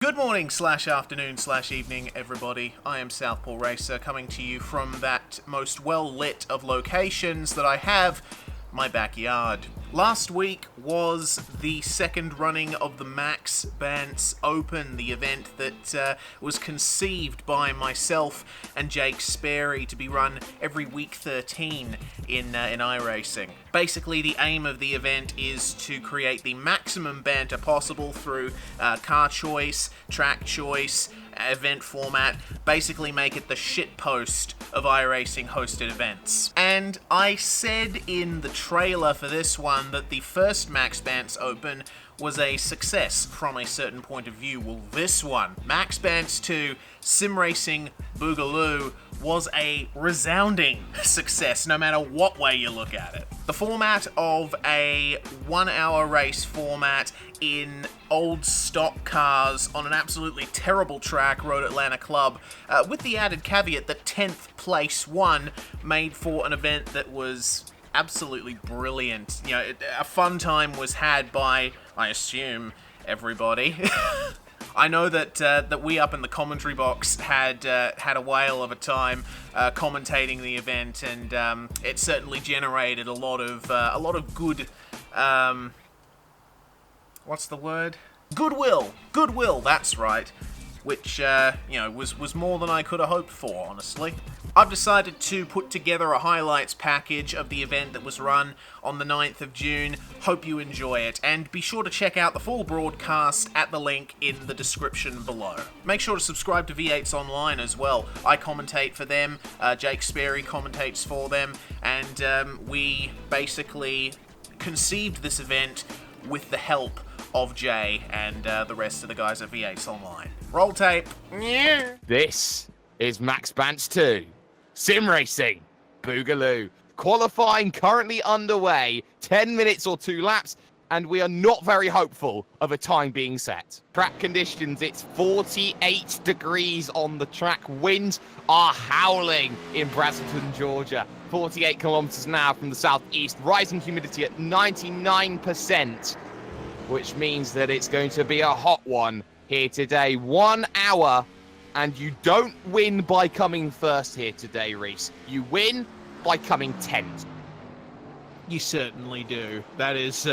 Good morning / afternoon / evening, everybody. I am SouthPawRacer, coming to you from that most well-lit of locations that I have, my backyard. Last week was the second running of the Maxx Bantz Open, the event that was conceived by myself and Jake Sperry to be run every week 13 in iRacing. Basically, the aim of the event is to create the maximum banter possible through car choice, track choice, event format, basically make it the shitpost of iRacing hosted events. And I said in the trailer for this one that the first Maxx Bantz Open was a success from a certain point of view. Well, this one, Maxx Bantz 2 Sim Racing Boogaloo, was a resounding success, no matter what way you look at it. The format of a 1-hour race format in old stock cars on an absolutely terrible track, Road Atlanta Club, with the added caveat that 10th place won, made for an event that was absolutely brilliant. You know, a fun time was had by, I assume, everybody. I know that we up in the commentary box had a whale of a time commentating the event, and it certainly generated a lot of good. What's the word? Goodwill. That's right. Which was more than I could have hoped for, honestly. I've decided to put together a highlights package of the event that was run on the 9th of June. Hope you enjoy it, and be sure to check out the full broadcast at the link in the description below. Make sure to subscribe to V8's Online as well. I commentate for them, Jake Sperry commentates for them, and we basically conceived this event with the help of Jay and the rest of the guys at V8's Online. Roll tape. This is Maxx Bantz 2 Sim Racing Boogaloo. Qualifying currently underway, 10 minutes or 2 laps, and we are not very hopeful of a time being set. Track conditions, it's 48 degrees on the track. Winds are howling in Braselton, Georgia. 48 kilometers an hour from the southeast. Rising humidity at 99%, which means that it's going to be a hot one here today. 1 hour, and you don't win by coming first here today, Reese. You win by coming 10th. You certainly do. That is,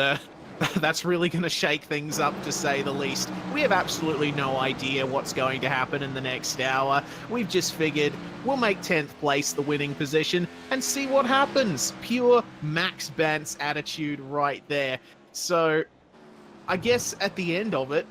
that's really going to shake things up, to say the least. We have absolutely no idea what's going to happen in the next hour. We've just figured we'll make 10th place the winning position and see what happens. Pure Maxx Bantz attitude right there. So, I guess at the end of it,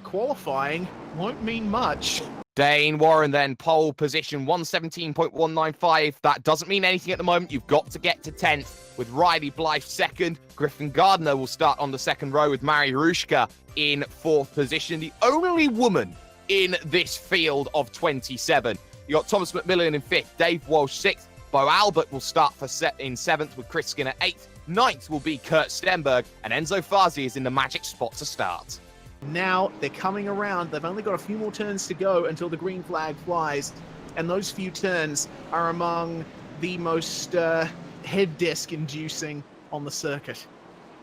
qualifying won't mean much. Dane Warren then, pole position, 117.195. That doesn't mean anything at the moment. You've got to get to 10th with Riley Blythe second. Griffin Gardner will start on the second row with Mary Rushka in 4th position. The only woman in this field of 27. You got Thomas McMillan in 5th, Dave Walsh 6th. Bo Albert will start in 7th with Chris Skinner 8th. 9th will be Kurt Stenberg, and Enzo Fazi is in the magic spot to start. Now they're coming around. They've only got a few more turns to go until the green flag flies, and those few turns are among the most head desk inducing on the circuit.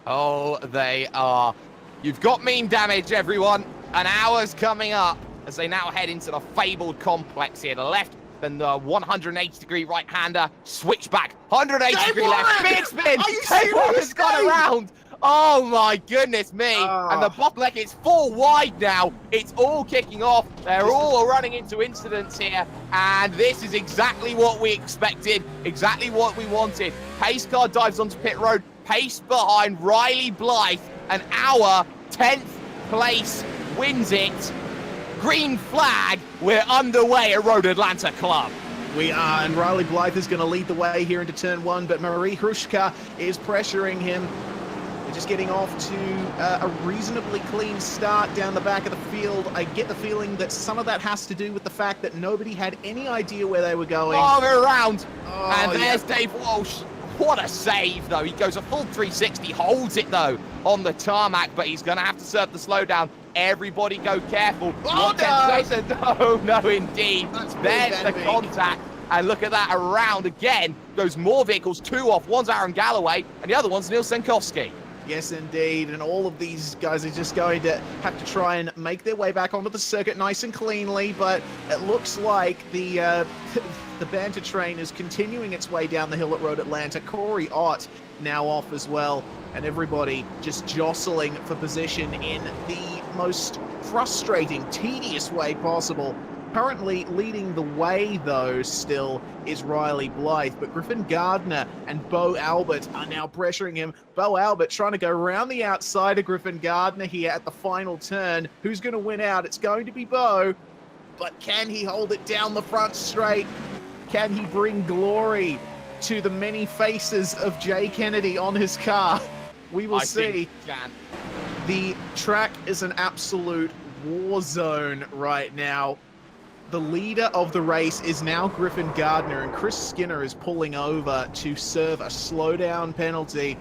Oh, they are. You've got mean damage, everyone. An hour's coming up as they now head into the fabled complex here. The left, then the 180-degree right-hander, switch back, 180-degree left, big spin. Dave Warren's got around. Oh my goodness me. And the bottleneck is 4 wide now. It's all kicking off. They're all running into incidents here. And this is exactly what we expected, exactly what we wanted. Pace car dives onto pit road, pace behind Riley Blythe. And our 10th place wins it. Green flag, we're underway at Road Atlanta Club. We are, and Riley Blythe is going to lead the way here into turn 1, but Marie Hrushka is pressuring him. They're just getting off to a reasonably clean start down the back of the field. I get the feeling that some of that has to do with the fact that nobody had any idea where they were going. Oh, they're around. And there's Dave Walsh. What a save, though. He goes a full 360, holds it, though, on the tarmac, but he's going to have to serve the slowdown. Everybody go careful. Oh, no, indeed. There's the contact. And look at that, around again goes more vehicles, 2 off. One's Aaron Galloway, and the other one's Neil Senkowski. Yes, indeed. And all of these guys are just going to have to try and make their way back onto the circuit nice and cleanly. But it looks like the the banter train is continuing its way down the hill at Road Atlanta. Corey Ott now off as well. And everybody just jostling for position in the most frustrating, tedious way possible. Currently leading the way, though, still is Riley Blythe, but Griffin Gardner and Bo Albert are now pressuring him. Bo Albert trying to go around the outside of Griffin Gardner here at the final turn. Who's going to win out? It's going to be Bo, but can he hold it down the front straight? Can he bring glory to the many faces of Jay Kennedy on his car? We will see. The track is an absolute war zone right now. The leader of the race is now Griffin Gardner, and Chris Skinner is pulling over to serve a slowdown penalty.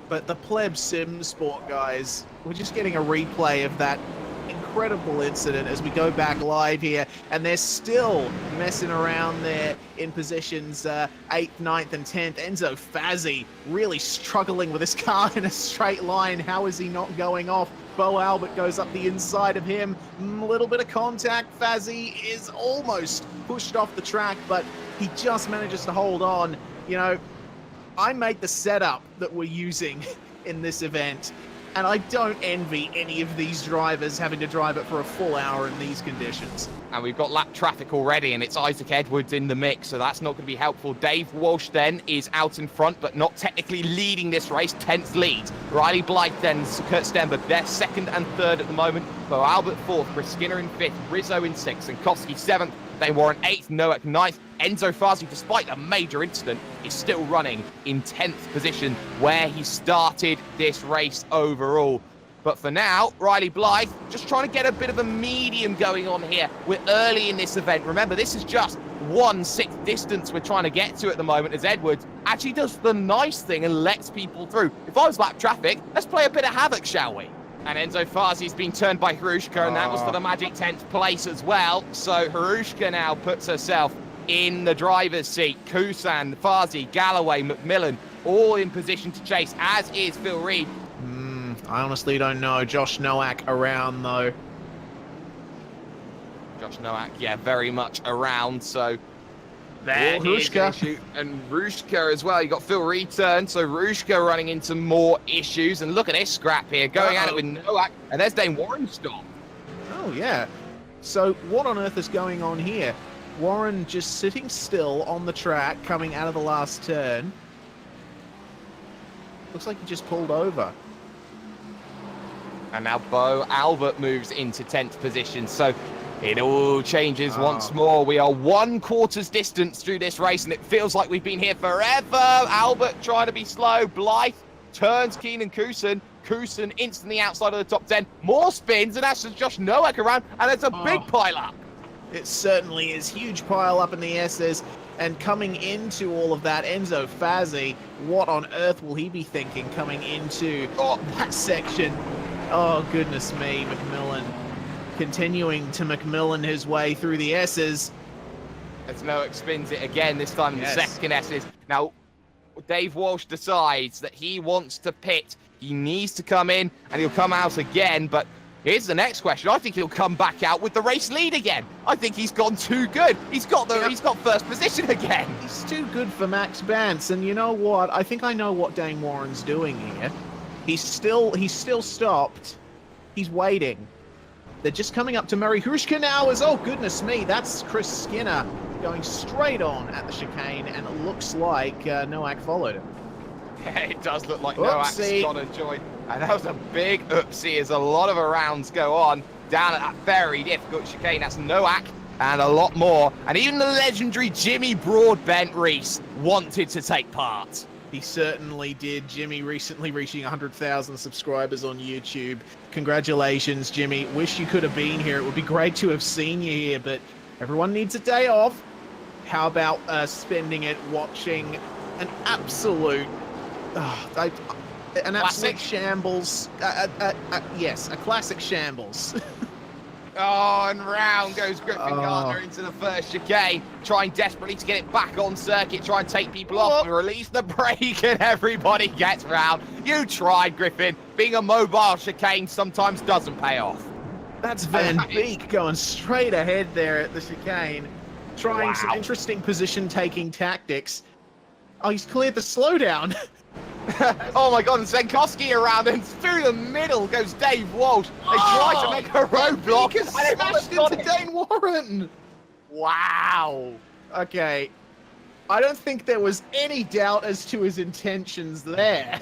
But the Pleb Sim Sport guys, we're just getting a replay of that incredible incident as we go back live here, and they're still messing around there in positions 8th, 9th, and 10th. Enzo Fazzi really struggling with his car in a straight line. How is he not going off? Bo Albert goes up the inside of him. A little bit of contact. Fazzi is almost pushed off the track, but he just manages to hold on. You know, I made the setup that we're using in this event, and I don't envy any of these drivers having to drive it for a full hour in these conditions. And we've got lap traffic already, and it's Isaac Edwards in the mix, so that's not going to be helpful. Dave Walsh then is out in front, but not technically leading this race. 10th lead. Riley Blythe then, Kurt Stenberg, they're 2nd and 3rd at the moment. Bo Albert 4th, Chris Skinner in 5th, Rizzo in 6th, and Koski 7th. Dane Warren 8th, Noack 9th. Enzo Fazzi, despite a major incident, is still running in 10th position, where he started this race overall. But for now, Riley Blythe just trying to get a bit of a medium going on here. We're early in this event. Remember, this is just 1/6 distance we're trying to get to at the moment, as Edwards actually does the nice thing and lets people through. If I was lap traffic, let's play a bit of havoc, shall we? And Enzo Fazzi's been turned by Harushka, and that was for the magic 10th place as well. So Harushka now puts herself in the driver's seat. Kusan, Fazzi, Galloway, McMillan, all in position to chase, as is Phil Reed. I honestly don't know. Josh Noack around, though. Josh Noack, yeah, very much around. So there is an issue. And Rushka as well. You got Phil Reed turned, so Rushka running into more issues. And look at this scrap here, going at it with Noack. And there's Dane Warren stop. Oh, yeah. So what on earth is going on here? Warren just sitting still on the track, coming out of the last turn. Looks like he just pulled over. And now Bo Albert moves into 10th position. So it all changes once more. We are 1/4 distance through this race, and it feels like we've been here forever. Albert trying to be slow. Blythe turns Keenan Kusan. Kusan instantly outside of the top 10. More spins, and that's just Josh Noack around, and it's a big pile up. It certainly is. Huge pile up in the S's. And coming into all of that, Enzo Fazzi, what on earth will he be thinking coming into that section? Oh, goodness me, McMillan. Continuing to McMillan his way through the S's. As Noack spins it again, this time in the second S's. Now, Dave Walsh decides that he wants to pit. He needs to come in, and he'll come out again, but here's the next question. I think he'll come back out with the race lead again. I think he's gone too good. He's got first position again. He's too good for Maxx Bantz, and you know what? I think I know what Dane Warren's doing here. He's still stopped. He's waiting. They're just coming up to Murray Harushka now oh, goodness me, that's Chris Skinner going straight on at the chicane, and it looks like Noack followed him. Yeah, it does look like Noack's gone and joined. And that was a big oopsie as a lot of rounds go on down at that very difficult chicane. That's Noack and a lot more. And even the legendary Jimmy Broadbent Reese wanted to take part. He certainly did. Jimmy recently reaching 100,000 subscribers on YouTube. Congratulations, Jimmy. Wish you could have been here. It would be great to have seen you here, but everyone needs a day off. How about spending it watching an absolute... absolute shambles. Yes, a classic shambles. Oh, and round goes Griffin Gardner into the first chicane, trying desperately to get it back on circuit, try and take people off, and release the brake, and everybody gets round. You tried, Griffin. Being a mobile chicane sometimes doesn't pay off. That's Van Beek going straight ahead there at the chicane, trying some interesting position-taking tactics. Oh, he's cleared the slowdown. Oh my God, and Zenkowski around, and through the middle goes Dave Walsh. They try to make a roadblock, and they smashed into Dane Warren. Wow. Okay. I don't think there was any doubt as to his intentions there.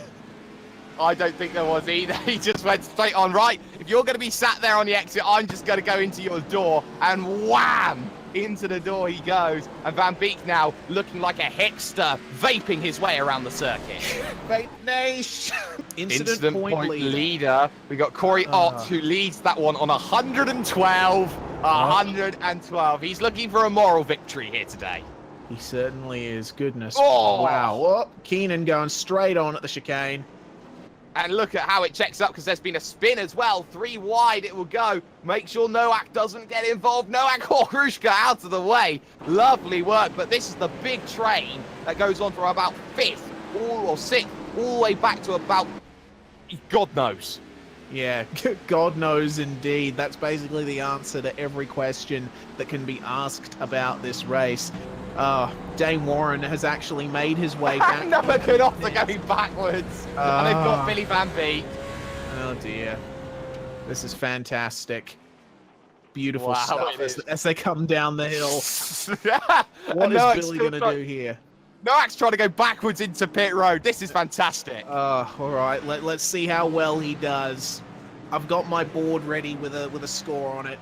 I don't think there was either. He just went straight on. Right, if you're going to be sat there on the exit, I'm just going to go into your door, and wham! Into the door he goes, and Van Beek now looking like a hipster, vaping his way around the circuit. Vape Nation! Incident point leader. We got Corey Ott, who leads that one on 112. 112. He's looking for a moral victory here today. He certainly is. Goodness. Oh! Wow. Oh, Keenan going straight on at the chicane. And look at how it checks up, because there's been a spin as well. 3 wide it will go. Make sure Nowak doesn't get involved. Nowak or Hrushka out of the way. Lovely work, but this is the big train that goes on for about 5th or 6th, all the way back to about God knows. Yeah, God knows indeed. That's basically the answer to every question that can be asked about this race. Dane Warren has actually made his way back. Nowak and Ott are going backwards. And they've got Billy Van Beek. Oh dear. This is fantastic. Beautiful Wow, stuff as they come down the hill. What is Billy going to do here? Nowak's trying to go backwards into pit road. This is fantastic. All right. Let's see how well he does. I've got my board ready with a score on it.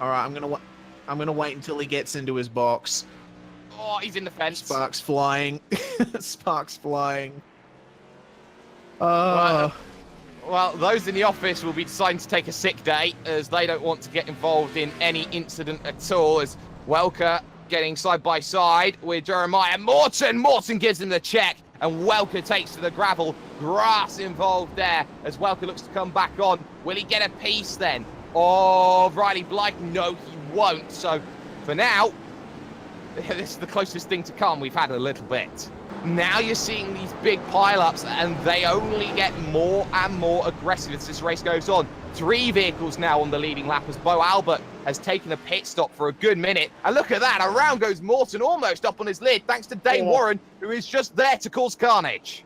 All right. I'm gonna wait until he gets into his box. Oh, he's in the fence. Sparks flying. Sparks flying. Well, those in the office will be deciding to take a sick day, as they don't want to get involved in any incident at all, as Welker getting side by side with Jeremiah Morton. Morton gives him the check, and Welker takes to the gravel. Grass involved there, as Welker looks to come back on. Will he get a piece then of Riley Blythe? No, he won't. So for now, this is the closest thing to come we've had in a little bit. Now you're seeing these big pile-ups, and they only get more and more aggressive as this race goes on. 3 vehicles now on the leading lap, as Bo Albert has taken a pit stop for a good minute. And look at that, around goes Morton, almost up on his lid, thanks to Dane Warren, who is just there to cause carnage.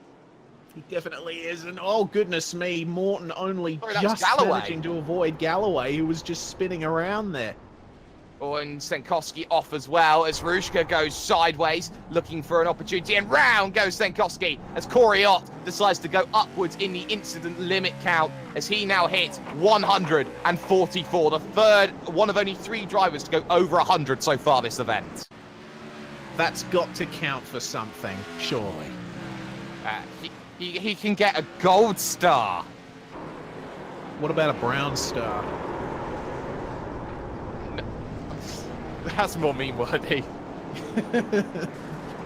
He definitely is, and oh goodness me, Morton only just Galloway. managing to avoid Galloway, who was just spinning around there. Oh, and Senkowski off as well, as Hrushka goes sideways, looking for an opportunity, and round goes Senkowski, as Corey Ott decides to go upwards in the incident limit count, as he now hits 144, the third one of only 3 drivers to go over 100 so far this event. That's got to count for something, surely. He can get a gold star. What about a brown star? That's more meme-worthy.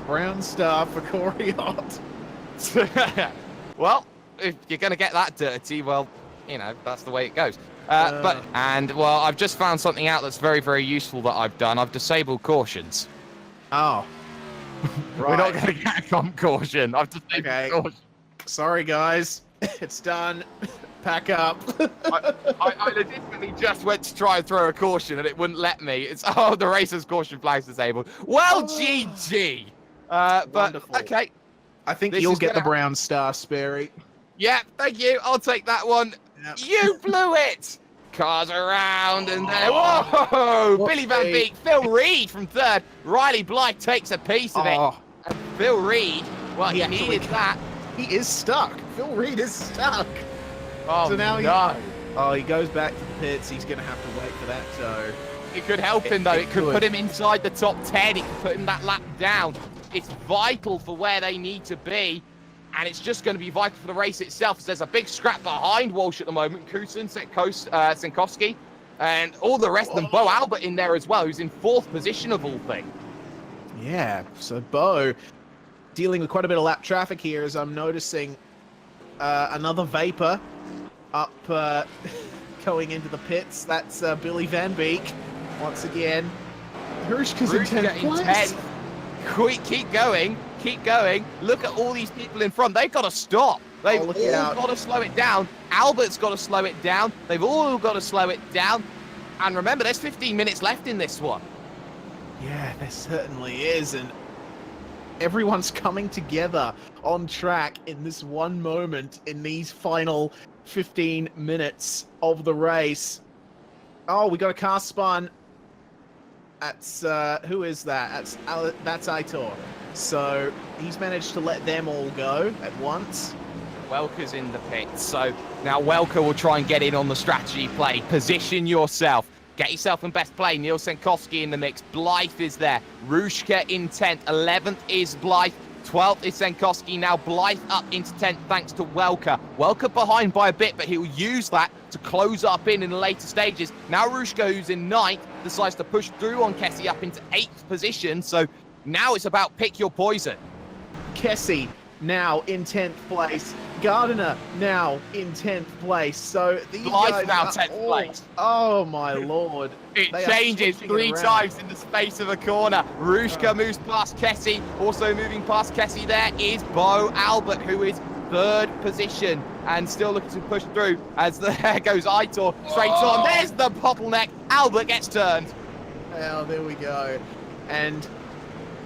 Brown star for Corey Ott. Well, if you're going to get that dirty, well, you know, that's the way it goes. Well, I've just found something out that's very, very useful that I've done. I've disabled cautions. Oh. Right. We're not going to get a comp caution. I've disabled caution. Sorry, guys. It's done. Pack up. I legitimately just went to try and throw a caution and it wouldn't let me. It's the racer's caution flag's disabled. Well, GG. But Wonderful. Okay. I think you'll get the brown star, Sperry. Yeah, thank you. I'll take that one. Yep. You blew it. Cars around and there. Whoa! Billy Van Beek, Phil Reed from 3rd. Riley Blythe takes a piece of it. And Phil Reed, well, he needed that. He is stuck. Phil Reed is stuck. Oh, so now no. He goes back to the pits. He's going to have to wait for that, so... It could help him, though. It could put him inside the top 10. It could put him that lap down. It's vital for where they need to be, and it's just going to be vital for the race itself, as there's a big scrap behind Walsh at the moment. Kusin, Senkowski, and all the rest of them. Bo Albert in there as well, who's in 4th position of all things. Yeah, so Bo dealing with quite a bit of lap traffic here, as I'm noticing another Vapor up going into the pits. That's Billy Van Beek once again. Hrushka's in 10th place. Keep going. Look at all these people in front. They've got to stop. They've all got to slow it down. Albert's got to slow it down. They've all got to slow it down. And remember, there's 15 minutes left in this one. Yeah, there certainly is. And everyone's coming together on track in this one moment in these final 15 minutes of the race. Oh, we got a car spun. That's, who is that? That's Aitor. So he's managed to let them all go at once. Welker's in the pits. So now Welker will try and get in on the strategy play. Position yourself. Get yourself in best play. Neil Senkowski in the mix. Blythe is there. Hrushka in 10th. 11th is Blythe. 12th is Senkowski. Now Blythe up into 10th thanks to Welker. Welker behind by a bit, but he'll use that to close up in the later stages. Now Hrushka, who's in 9th, decides to push through on Kessie up into 8th position. So now it's about pick your poison. Kessie now in 10th place. Gardiner now in 10th place. So these Blythe guys now are 10th place. Oh my lord. It changes 3 times in the space of a corner. Hrushka moves past Kessie. Also moving past Kessie there is Bo Albert, who is 3rd position and still looking to push through as there goes Aitor straight on. There's the bottleneck. Albert gets turned. Oh, there we go. And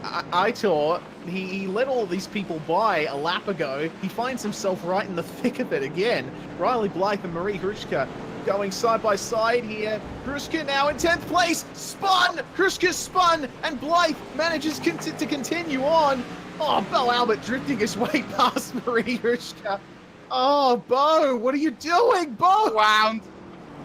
Aitor, he let all these people by a lap ago. He finds himself right in the thick of it again. Riley Blythe and Marie Hrushka going side by side here. Hrushka now in 10th place. Spun! Hrushka spun! And Blythe manages to continue on. Oh, Bo Albert drifting his way past Marie Hrushka. Oh, Bo, what are you doing, Bo? Wound.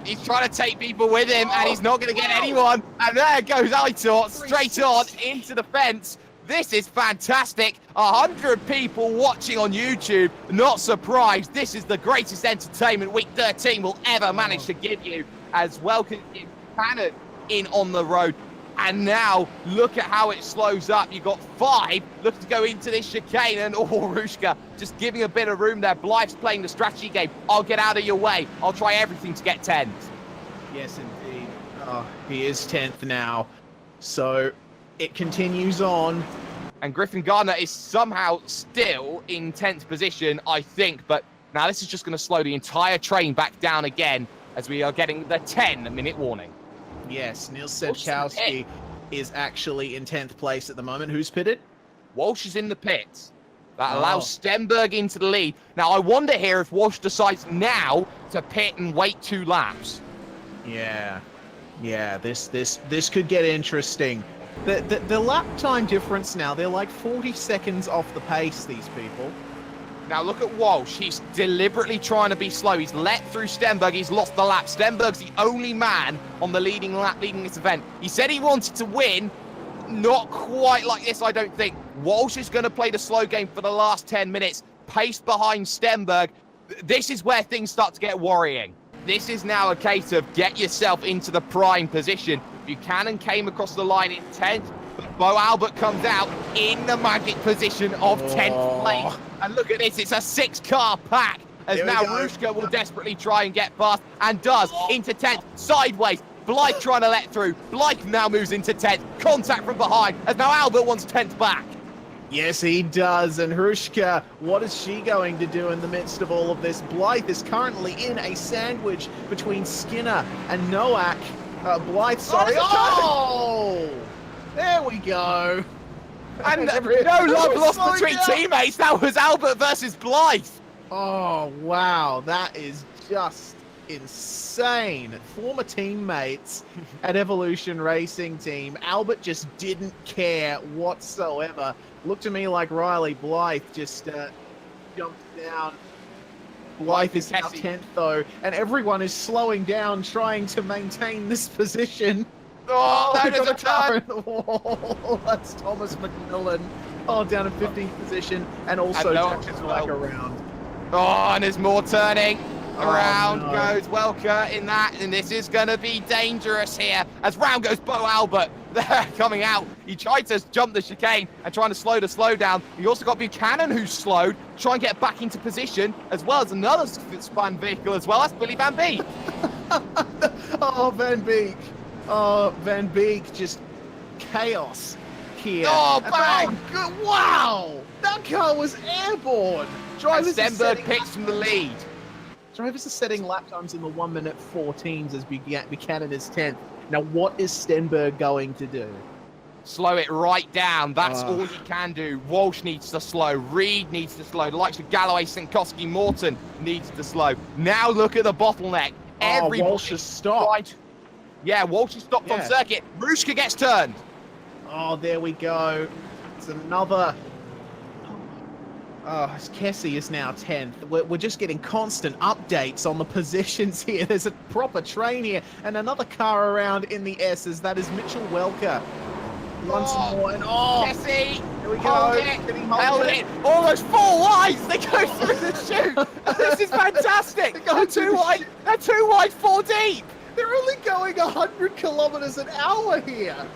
He's trying to take people with him, and he's not going to get anyone. And there goes Aitor straight on into the fence. This is fantastic. 100 people watching on YouTube. Not surprised. This is the greatest entertainment Week 13 will ever manage to give you. As Welker is Cannon in on the road. And now, look at how it slows up. You've got 5 looking to go into this chicane. And Hrushka just giving a bit of room there. Blythe's playing the strategy game. I'll get out of your way. I'll try everything to get 10th. Yes, indeed. Oh, he is 10th now. So it continues on. And Griffin Gardner is somehow still in 10th position, I think. But now this is just going to slow the entire train back down again as we are getting the 10-minute warning. Yes, Neil Sedkowski is actually in 10th place at the moment. Who's pitted? Walsh is in the pits. That allows Stenberg into the lead. Now, I wonder here if Walsh decides now to pit and wait 2 laps. Yeah, this could get interesting. The lap time difference now, they're like 40 seconds off the pace, these people. Now look at Walsh. He's deliberately trying to be slow. He's let through Stenberg. He's lost the lap. Stenberg's the only man on the leading lap leading this event. He said he wanted to win. Not quite like this, I don't think. Walsh is going to play the slow game for the last 10 minutes. Paced behind Stenberg. This is where things start to get worrying. This is now a case of get yourself into the prime position. Buchanan came across the line in 10th. But Bo Albert comes out in the magic position of 10th place. And look at this, it's a 6-car pack. As now Hrushka will desperately try and get past, and does, into 10th, sideways. Blythe trying to let through. Blythe now moves into 10th. Contact from behind, as now Albert wants 10th back. Yes, he does. And Hrushka, what is she going to do in the midst of all of this? Blythe is currently in a sandwich between Skinner and Nowak. Blythe, sorry. Oh! There we go. And no love lost between teammates. That was Albert versus Blythe. Oh, wow. That is just insane. Former teammates at Evolution Racing Team. Albert just didn't care whatsoever. Looked to me like Riley Blythe just jumped down. Blythe is now 10th, though, and everyone is slowing down, trying to maintain this position. Oh, that is a car in the wall. That's Thomas McMillan. Oh, down in 15th position, and also touches back around. Oh, and there's more turning. Around goes Welker in that, and this is going to be dangerous here. As round goes Bo Albert. They're coming out. He tried to jump the chicane and trying to slow the slowdown. You also got Buchanan who's slowed, trying to get back into position, as well as another spun vehicle as well. That's Billy Van Beek. Oh, Van Beek. Oh, Van Beek, just chaos here. Oh, bang! Wow! That car was airborne. And Stenberg picks from the lead. Drivers are setting lap times in the 1 minute 14s as Buchanan is 10th. Now, what is Stenberg going to do? Slow it right down. That's all he can do. Walsh needs to slow. Reed needs to slow. The likes of Galloway, Sinkowski, Morton needs to slow. Now look at the bottleneck. Walsh has stopped. Yeah, Walsh has stopped on circuit. Rushka gets turned. Oh, there we go. It's another... Oh, Kessie is now 10th. We're just getting constant updates on the positions here. There's a proper train here. And another car around in the S's. That is Mitchell Welker. Once more. And Kessie. Here we go. Held it. Almost 4 wides. They go through the chute. This is fantastic. They're too wide. They're too wide, 4 deep. They're only going 100 kilometers an hour here.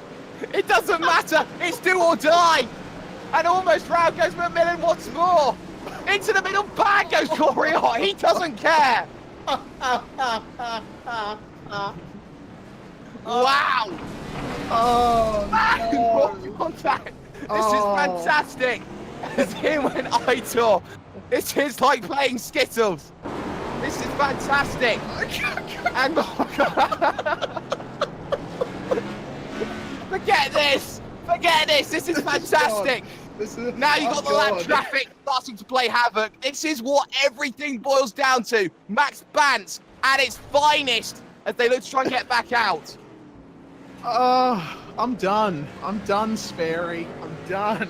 It doesn't matter. It's do or die. And almost round goes McMillan once more. Into the middle, bang goes Corey Hott. He doesn't care. Wow. Oh, no. Contact. This is fantastic. As him when I talk. This is like playing Skittles. This is fantastic. And forget this. Forget this. This is fantastic. Now you've got the lap traffic starting to play havoc. This is what everything boils down to. Maxx Bantz at its finest as they look to try and get back out. I'm done. I'm done, Sperry. I'm done.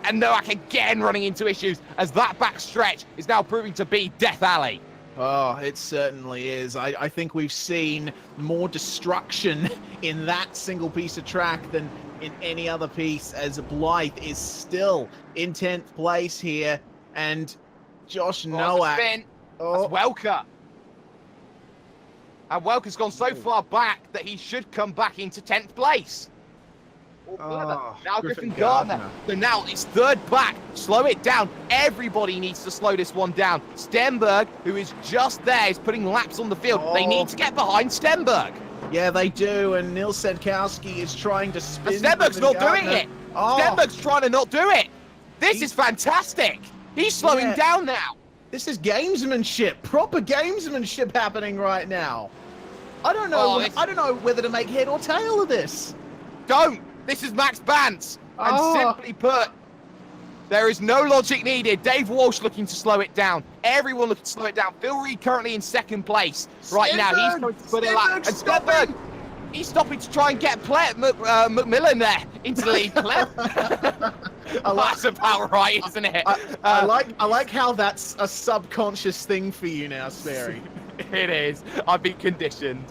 And Noack again running into issues as that back stretch is now proving to be Death Alley. Oh, it certainly is. I think we've seen more destruction in that single piece of track than in any other piece, as Blythe is still in 10th place here, and Josh Noack. That's Welker. And Welker's gone so far back that he should come back into 10th place. Now Griffin Gardner. So now it's 3rd back. Slow it down. Everybody needs to slow this one down. Stenberg, who is just there, is putting laps on the field. They need to get behind Stenberg. Yeah, they do, and Nils Sedkowski is trying to spin. Stenberg's not doing it. Stenberg's trying to not do it. This is fantastic. He's slowing down now. This is gamesmanship, proper gamesmanship happening right now. I don't know. I don't know whether to make head or tail of this. Don't. This is Maxx Bantz. And simply put, there is no logic needed. Dave Walsh looking to slow it down. Everyone looking to slow it down. Phil Reed currently in 2nd place right now. He's going to put it up. And Stenberg, he's stopping to try and get McMillan there into the lead. That's about right, isn't it? I like how that's a subconscious thing for you now, Sperry. It is. I've been conditioned.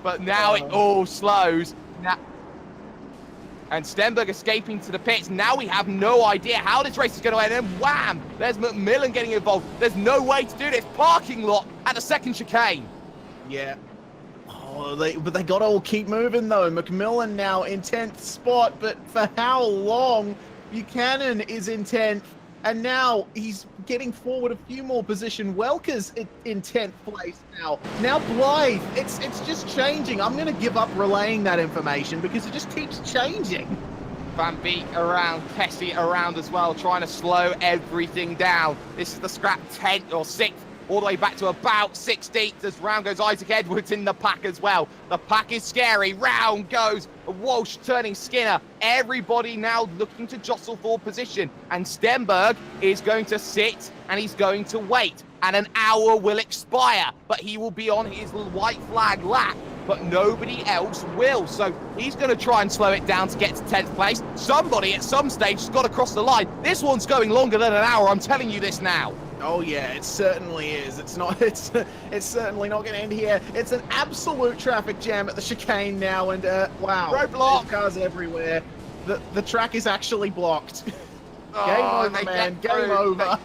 But now it all slows. Now, and Stenberg escaping to the pits. Now we have no idea how this race is going to end. And wham! There's McMillan getting involved. There's no way to do this. Parking lot at the 2nd chicane. Yeah. But they got to all keep moving, though. McMillan now in 10th spot. But for how long? Buchanan is in 10th. And now he's getting forward a few more position. Welker's in 10th place now. Now Blythe, it's just changing. I'm going to give up relaying that information because it just keeps changing. Van Beek around, Kessie around as well, trying to slow everything down. This is the scrap 10th or 6th, all the way back to about 16th as round goes Isaac Edwards in the pack as well. The pack is scary. Round goes Walsh turning Skinner. Everybody now looking to jostle for position. And Stenberg is going to sit and he's going to wait. And an hour will expire, but he will be on his white flag lap. But nobody else will. So he's going to try and slow it down to get to 10th place. Somebody at some stage has got to cross the line. This one's going longer than an hour. I'm telling you this now. Oh yeah, it certainly is. It's certainly not going to end here. It's an absolute traffic jam at the chicane now, and wow, roadblock, cars everywhere. The track is actually blocked. Game over, man. Game over.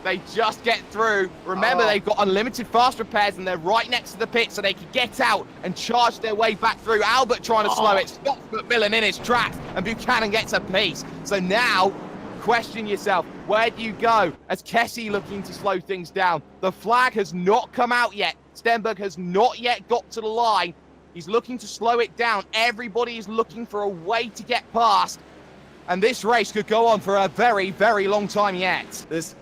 They just get through. Remember, they've got unlimited fast repairs, and they're right next to the pit, so they can get out and charge their way back through. Albert trying to slow it, stops McMillan in his tracks, and Buchanan gets a piece. So now, question yourself, where do you go? As Kessie looking to slow things down. The flag has not come out yet Stenberg has not yet got to the line. He's looking to slow it down. Everybody is looking for a way to get past. And this race could go on for a very, very long time yet. This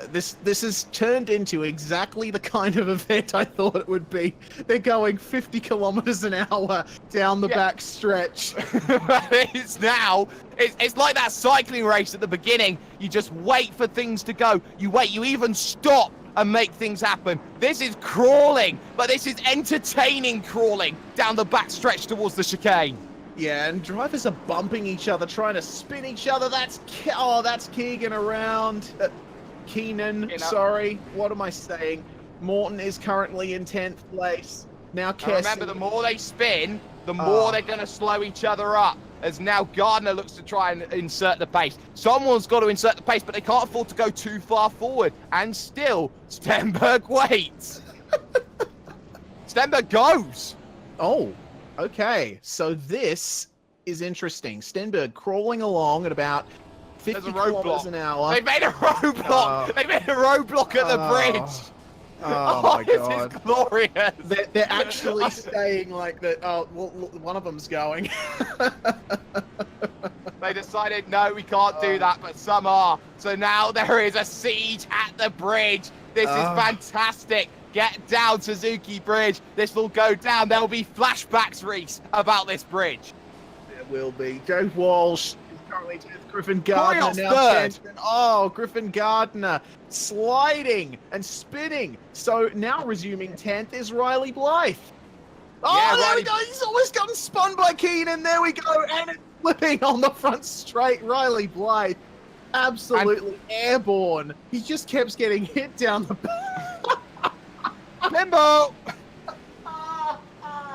has turned into exactly the kind of event I thought it would be. They're going 50 kilometers an hour down the back stretch. It's like that cycling race at the beginning. You just wait for things to go. You wait, you even stop and make things happen. This is crawling, but this is entertaining crawling down the back stretch towards the chicane. Yeah, and drivers are bumping each other, trying to spin each other. That's Keegan around. Keenan, sorry. What am I saying? Morton is currently in 10th place. Now Kessie. Remember, the more they spin, the more they're going to slow each other up. As now Gardner looks to try and insert the pace. Someone's got to insert the pace, but they can't afford to go too far forward. And still, Stenberg waits. Stenberg goes. Oh. Okay, so this is interesting. Stenberg crawling along at about 50 kilometers an hour. They made a roadblock. They made a roadblock at the bridge. Oh my God. This is glorious. They're actually staying like that. Oh, well, one of them's going. They decided, no, we can't do that, but some are. So now there is a siege at the bridge. This is fantastic. Get down, Suzuki Bridge. This will go down. There'll be flashbacks, Reese, about this bridge. There will be. Joe Walsh is currently 10th. Griffin Gardner now 10th. Oh, Griffin Gardner sliding and spinning. So now resuming 10th is Riley Blythe. Oh, yeah, there we go. He's almost gotten spun by Keenan. There we go. And it's flipping on the front straight. Riley Blythe absolutely airborne. He just kept getting hit down the Limbo!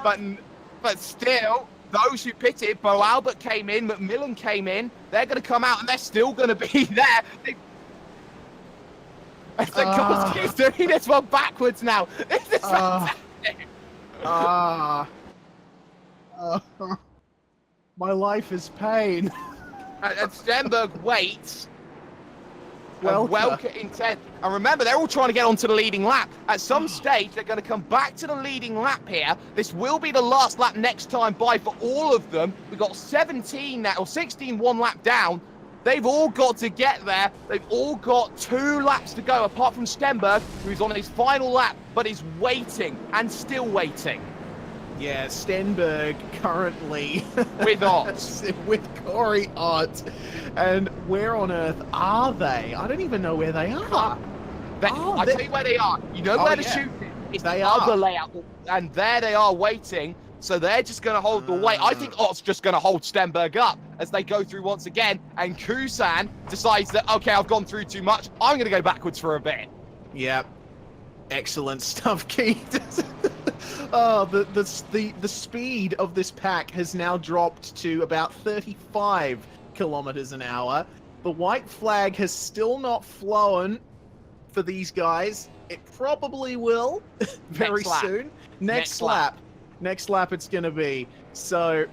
But still, those who pitted, Bo Albert came in, McMillan came in, they're going to come out and they're still going to be there. He's doing this one backwards now. This is fantastic. My life is pain. And Stenberg waits. Well intent. And remember, they're all trying to get onto the leading lap. At some stage, they're going to come back to the leading lap here. This will be the last lap next time by for all of them. We've got 17 now, or 16 one lap down. They've all got to get there. They've all got 2 laps to go, apart from Stenberg, who's on his final lap, but is waiting and still waiting. Yeah, Stenberg currently with Ott. With Corey Ott. And where on earth are they? I don't even know where they are. I'll tell you where they are. You know where the shoot is? It's the other layout. And there they are waiting. So they're just going to hold the weight. I think Ott's just going to hold Stenberg up as they go through once again. And Kusan decides that, okay, I've gone through too much. I'm going to go backwards for a bit. Yep. Excellent stuff, Keith. Oh, the speed of this pack has now dropped to about 35 kilometers an hour. The white flag has still not flown for these guys. It probably will very soon. Next lap it's going to be. So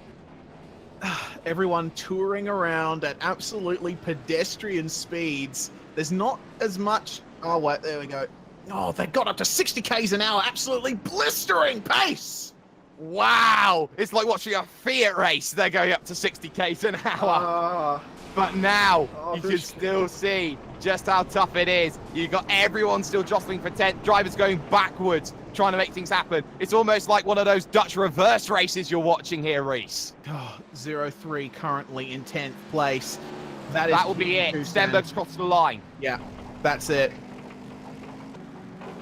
everyone touring around at absolutely pedestrian speeds. There's not as much. Oh, wait, there we go. Oh, they got up to 60 k's an hour. Absolutely blistering pace. Wow. It's like watching a Fiat race. They're going up to 60 k's an hour. But now you can still see just how tough it is. You've got everyone still jostling for 10th. Drivers going backwards, trying to make things happen. It's almost like one of those Dutch reverse races you're watching here, Reese. 0-3 currently in 10th place. That will be it. Stenberg's crossed the line. Yeah, that's it.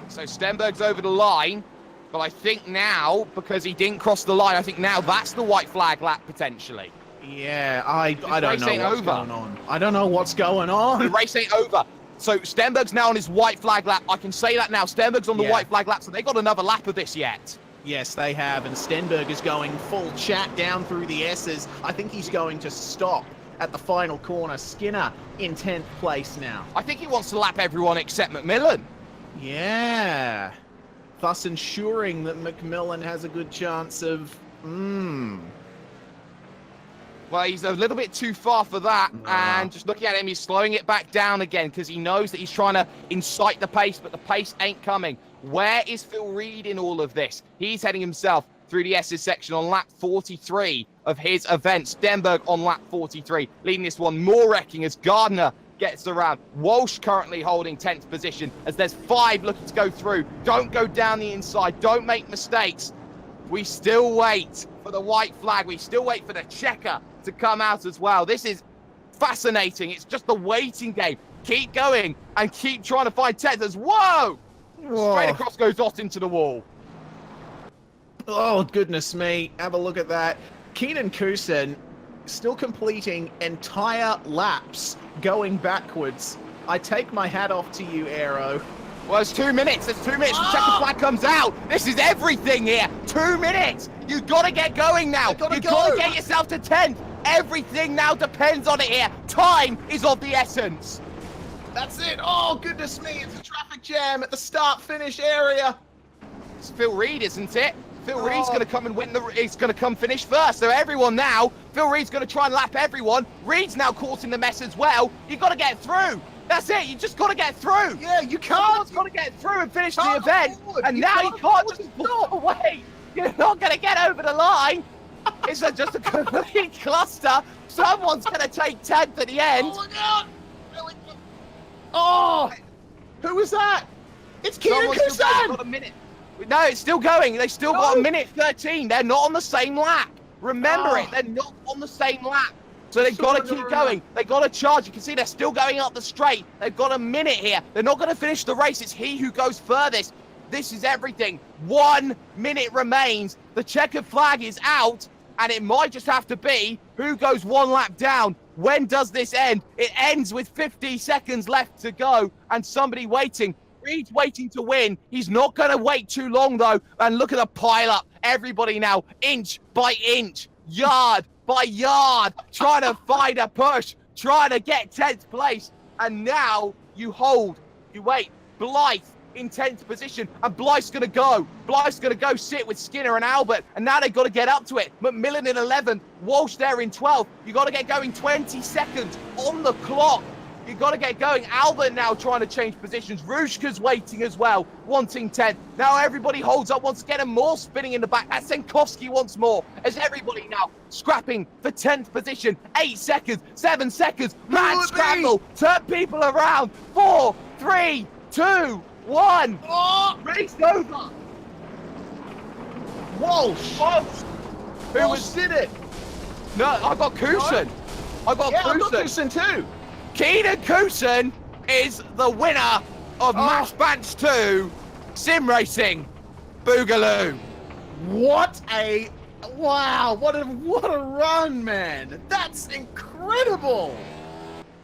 So Stenberg's over the line, but I think now, because he didn't cross the line, I think now that's the white flag lap, potentially. Yeah, I don't know what's going on. I don't know what's going on. The race ain't over. So Stenberg's now on his white flag lap. I can say that now. Stenberg's on the white flag lap, so they got another lap of this yet. Yes, they have, and Stenberg is going full chat down through the S's. I think he's going to stop at the final corner. Skinner in 10th place now. I think he wants to lap everyone except McMillan. Yeah. Thus ensuring that McMillan has a good chance of... Well, he's a little bit too far for that, and just looking at him, he's slowing it back down again because he knows that he's trying to incite the pace, but the pace ain't coming. Where is Phil Reed in all of this? He's heading himself through the S's section on lap 43 of his event. Stenberg on lap 43, leading this one. More wrecking as Gardner gets around. Walsh currently holding 10th position as there's 5 looking to go through. Don't go down the inside. Don't make mistakes. We still wait for the white flag. We still wait for the checker to come out as well. This is fascinating. It's just the waiting game. Keep going and keep trying to find 10th. Whoa! Straight across goes Ott into the wall. Oh, goodness me. Have a look at that. Keenan Kusin still completing entire laps going backwards. I take my hat off to you, Aero. Well, it's 2 minutes. There's 2 minutes. The checker flag comes out. This is everything here. 2 minutes. You've got to get going now. You've got to get yourself to 10th. Everything now depends on it here. Time is of the essence. That's it. Oh, goodness me. It's a traffic jam at the start-finish area. It's Phil Reed, isn't it? Phil Reed's going to come and win he's going to come finish first. So everyone now, Phil Reed's going to try and lap everyone. Reed's now caught in the mess as well. You've got to get through. That's it. You just got to get through. Yeah, you can't. You've got to get through and finish the event. And now you can't just walk away. You're not going to get over the line. It's just a complete cluster. Someone's going to take 10th at the end. Oh, my God. Oh, who was that? It's Keenan Kusin. Got a minute. No, it's still going. They still got a minute 13. They're not on the same lap. Remember it. They're not on the same lap. So they've got to keep going. They've got to charge. You can see they're still going up the straight. They've got a minute here. They're not going to finish the race. It's he who goes furthest. This is everything. 1 minute remains. The checkered flag is out. And it might just have to be who goes 1 lap down. When does this end? It ends with 50 seconds left to go and somebody waiting. Reed's waiting to win. He's not going to wait too long, though. And look at the pile-up. Everybody now, inch by inch, yard by yard, trying to find a push, trying to get 10th place. And now you hold, you wait. Blythe in 10th position, and Blythe's going to go. Blythe's going to go sit with Skinner and Albert, and now they've got to get up to it. McMillan in 11th, Walsh there in 12th. You've got to get going. 20 seconds on the clock. You've got to get going. Albert now trying to change positions. Rushka's waiting as well, wanting 10th. Now everybody holds up once again, and more spinning in the back. That's Senkowski once more, as everybody now scrapping for 10th position. 8 seconds, 7 seconds. Mad scramble. Turn people around. 4, 3, 2, 1. Oh, Race over. Walsh. Walsh Did it? No, I got Kusin. I got Yeah, I got Kusin. Kusin too. Keenan Kusin is the winner of Maxx Bantz 2 Sim Racing Boogaloo. What a wow! What a run, man! That's incredible.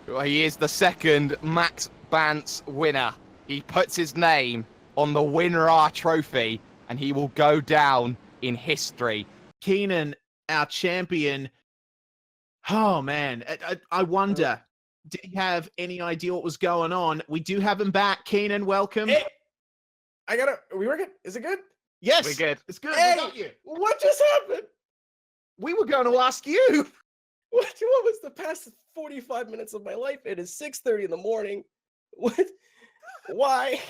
Well, he is the second Maxx Bantz winner. He puts his name on the WinRAR trophy, and he will go down in history. Keenan, our champion. Oh man, I wonder. Did he have any idea what was going on? We do have him back. Keenan, welcome. Hey, are we working? Is it good? Yes, We're good. It's good. Hey, We got you. what just happened? We were going to ask you. What was the past 45 minutes of my life? It is 6:30 in the morning. What? Why?